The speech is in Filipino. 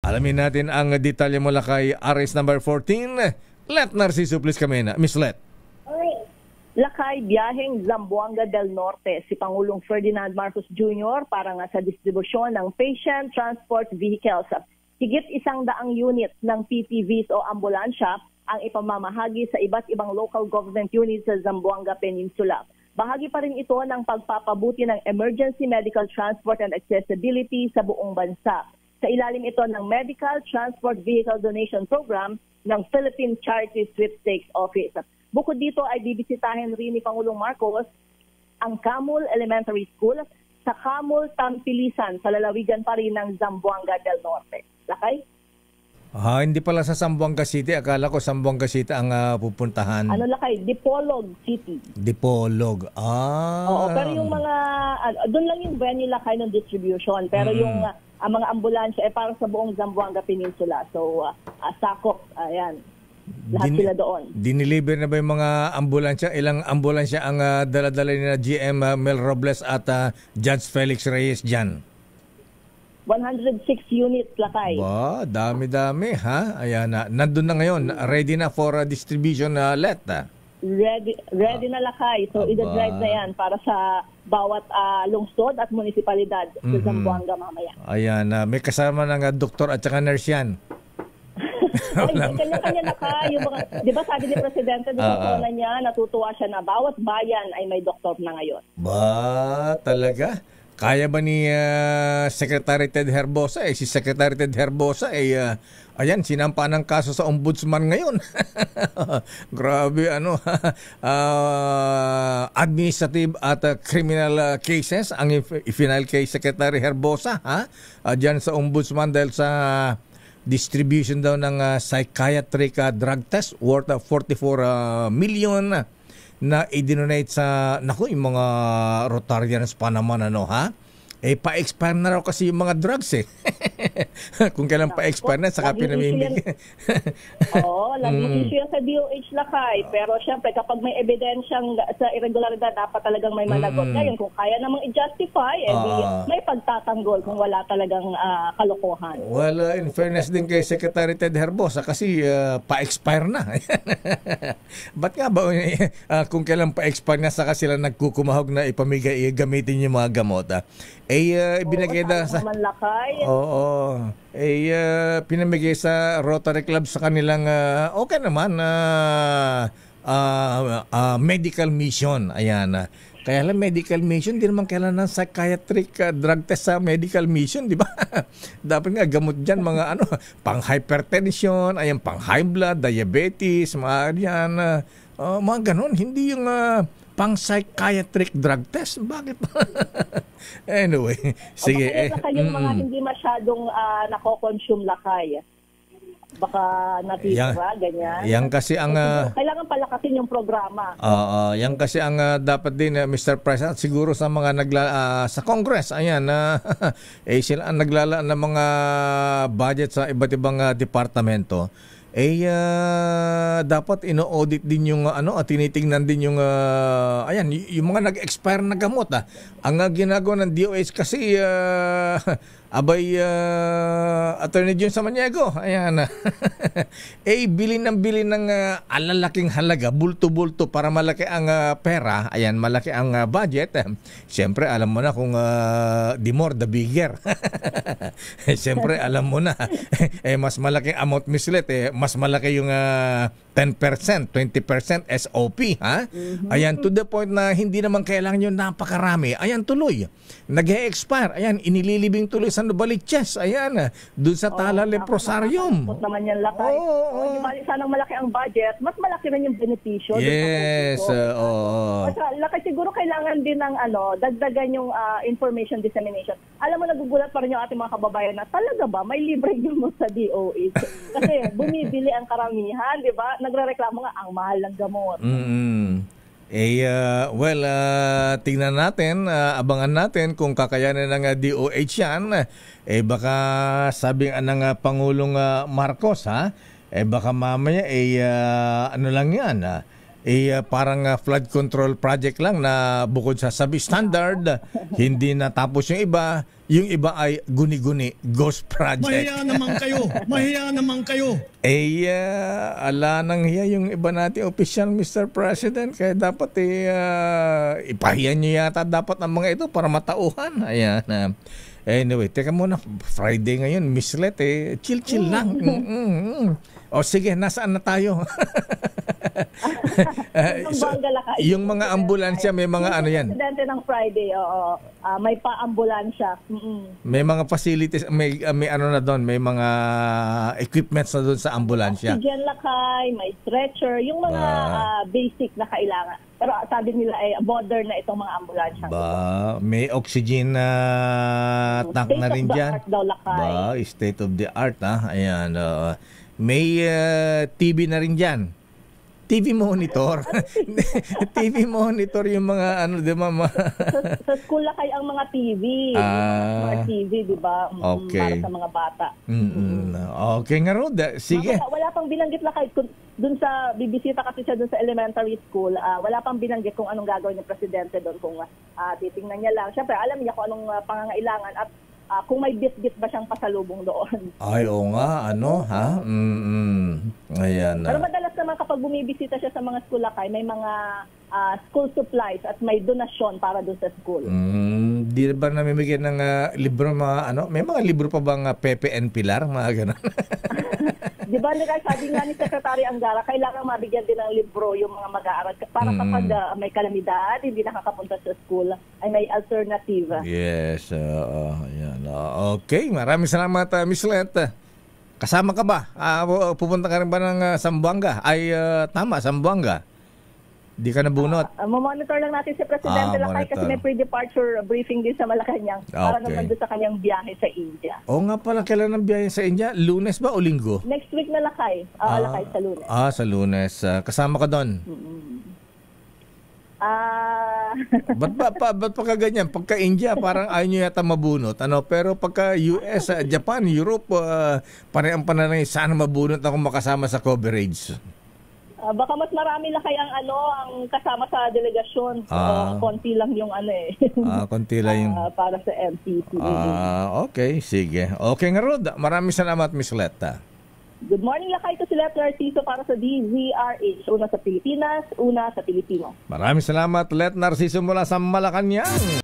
Alamin natin ang detalye mula kay RS number 14. Let Narciso, please kami na. Miss Let. Lakay, biyaheng Zamboanga del Norte si Pangulong Ferdinand Marcos Jr. para nga sa distribusyon ng patient transport vehicles. Higit 100 unit ng PTVs o ambulansya ang ipamamahagi sa iba't ibang local government units sa Zamboanga Peninsula. Bahagi pa rin ito ng pagpapabuti ng emergency medical transport and accessibility sa buong bansa. Sa ilalim ito ng Medical Transport Vehicle Donation Program ng Philippine Charity Sweepstakes Office. Bukod dito ay bibisitahin rin ni Pangulong Marcos ang Camul Elementary School sa Camul Tampilisan sa lalawigan pa rin ng Zamboanga del Norte. Lakay? Hindi pala sa Zamboanga City. Akala ko Zamboanga City ang pupuntahan. Lakay? Dipolog City. Dipolog. Oo, pero yung mga, doon lang yung venue Lakay ng distribution. Pero yung ang mga ambulansya ay para sa buong Zamboanga Peninsula. So, sakop, ayan. Lahat sila doon. Diniliver na ba yung mga ambulansya? Ilang ambulansya ang dala-dala ni GM Mel Robles at Judge Felix Reyes dyan? 106 units, Lakay. Ba, dami-dami, ha? Ayan na. Nandun na ngayon. Ready na for distribution, Let. Ready na, Lakay. So, i-drive na yan para sa bawat lungsod at munisipalidad sa Zamboanga mamaya. Ayan, may kasama ng doktor at saka nurse yan. Ay, kanya-kanya na yung mga, di ba sabi ni Presidente, na niya, natutuwa siya na bawat bayan ay may doktor na ngayon. Ba, talaga? Kaya ba ni Secretary Ted Herbosa? Si Secretary Ted Herbosa ayan, sinampa ng kaso sa ombudsman ngayon. Grabe, administrative at criminal cases ang i-final kay Secretary Herbosa, diyan sa ombudsman dahil sa distribution daw ng psychiatric drug test worth 44 million na i-donate sa yung mga Rotarians pa naman pa-expire na raw kasi yung mga drugs kung kailan pa-expire na saka pinamimigay. Oo, lagi siya sa DOH Lakay. Pero syempre kapag may ebidensyang sa irregularidad dapat talagang may managot. Ngayon kung kaya namang i-justify may pagtatanggol kung wala talagang kalokohan. Well, in fairness din kay Secretary Ted Herbosa kasi pa-expire na. Ba't nga ba kung kailan pa-expire na saka sila nagkukumahog na ipamigay gamitin yung mga gamot? Ibinigay na sa pinamigay sa Rotary Club sa kanilang okay naman medical mission. Ayan. Kaya lang medical mission, di naman kailangan ng psychiatric drug test sa medical mission, di ba? Dapat nga gamot dyan mga pang hypertension, ayan, pang high blood, diabetes, mga yan, mga ganon. Hindi yung pang psychiatric drug test. Bakit? Anyway, sige. Baka yung mga hindi masyadong nako-consume Lakay. Baka natitira, ganyan. Yan kasi ang kailangan palakasin yung programa. Yan kasi ang dapat din Mr. President siguro sa mga sa Congress. Ayan sila ang naglalaan ng mga budget sa iba't ibang departamento. Dapat ino-audit din yung tinitingnan din yung yung mga nag-expire na gamot. Ang ginagawa ng DOH kasi Attorney Jun Samaniego, ayan bilin ng alalaking halaga, bulto-bulto para malaki ang pera, ayan, malaki ang budget. Siyempre alam mo na kung the more the bigger. Siyempre alam mo na mas malaking amount mislet mas malaki yung 10%, 20% SOP, Ayan, to the point na hindi naman kailangan yung napakarami. Ayan, tuloy. Nag-e-expire. Ayan, inililibing tuloy sa Novaliches. Ayan, doon sa Tala Leprosarium. Naman yan, Lakay. Sanang malaki ang budget, mas malaki rin yung benepisyo. Yes, Lakay, siguro kailangan din ng dagdagan yung information dissemination. Alam mo, nagugulat pa rin yung ating mga kababayan na talaga ba may libre gamot sa DOH? Kasi bumibili ang karamihan, di ba? Nagrereklamo nga ang mahal ng gamot. Tingnan natin, abangan natin kung kakayanin ng DOH yan. Baka sabi ng Pangulong Marcos, baka mamaya lang yan. parang flood control project lang na bukod sa substandard, hindi natapos yung iba ay guni-guni, ghost project. Mahiya naman kayo! Mahiya naman kayo! Ala nang hiya yung iba natin official, Mr. President, kaya dapat ipahiya nyo yata dapat ang mga ito para matauhan. Ayan. Anyway, teka muna, Friday ngayon, Miss Let, chill lang. O sige, nasaan na tayo? Yung mga ambulansya, may mga ano yan. Presidente ng Friday, may pa-ambulansya. May mga facilities, may ano na doon, may mga equipments na doon sa ambulansya. Oxygen lakay, may stretcher, yung mga basic na kailangan. Pero sabi nila ay modern na itong mga ambulansya. May oxygen na tank na rin dyan. State of the art daw lakay. State of the art, Ayan. May TV na rin dyan. TV monitor. TV monitor yung mga ano, di ba? Sa school lakay ang mga TV. Smart TV, di ba? Okay. Para sa mga bata. Okay nga, Rod. Sige. Wala pang binanggit lakay. Dun sa, bibisita kasi siya dun sa elementary school, wala pang binanggit kung anong gagawin ng presidente doon. Kung titingnan niya lang. Siyempre, alam niya kung anong pangangailangan at kung may bit-bit ba siyang pasalubong doon. Ay, oo nga. Ano, ha? Ayan. Pero madalas naman kapag bumibisita siya sa mga school lakay, may mga school supplies at may donasyon para doon sa school. Di ba namimigay ng libro, mga ano? May mga libro pa bang Pepe and Pilar? Mga ganun. Di ba, sabi nga ni Secretary Angara, kailangan mabigyan din ng libro yung mga mag-aaral para kapag may kalamidad, hindi nakakapunta sa school, ay may alternative. Yes. Ayan. Okay, maraming salamat, Miss Let. Kasama ka ba? Pupunta ka rin ba ng Zamboanga? Tama, Zamboanga. Di ka nabunot? Mamonitor lang natin si Presidente lakay kasi may pre-departure briefing din sa Malacanang para naman doon sa kanyang biyahe sa India. Oo nga pala, kailan ang biyahe sa India? Lunes ba o Linggo? Next week na lakay. Lakay sa Lunes. Sa Lunes. Kasama ka doon? Ba't pa ka ganyan? Pagka India, parang ayaw nyo yata mabunot. Pero pagka US, Japan, Europe, parang pananay, sana mabunot ako makasama sa coverage. Baka mas marami lakay ang kasama sa delegasyon. Konti lang yung konti lang yung para sa MCC. Okay, sige. Okay nga, Rod. Maraming salamat, Miss Letta. Good morning, lakay. Ito si Let Narciso para sa DZRH. Una sa Pilipinas, una sa Pilipino. Maraming salamat, Let Narciso mula sa Malacanang.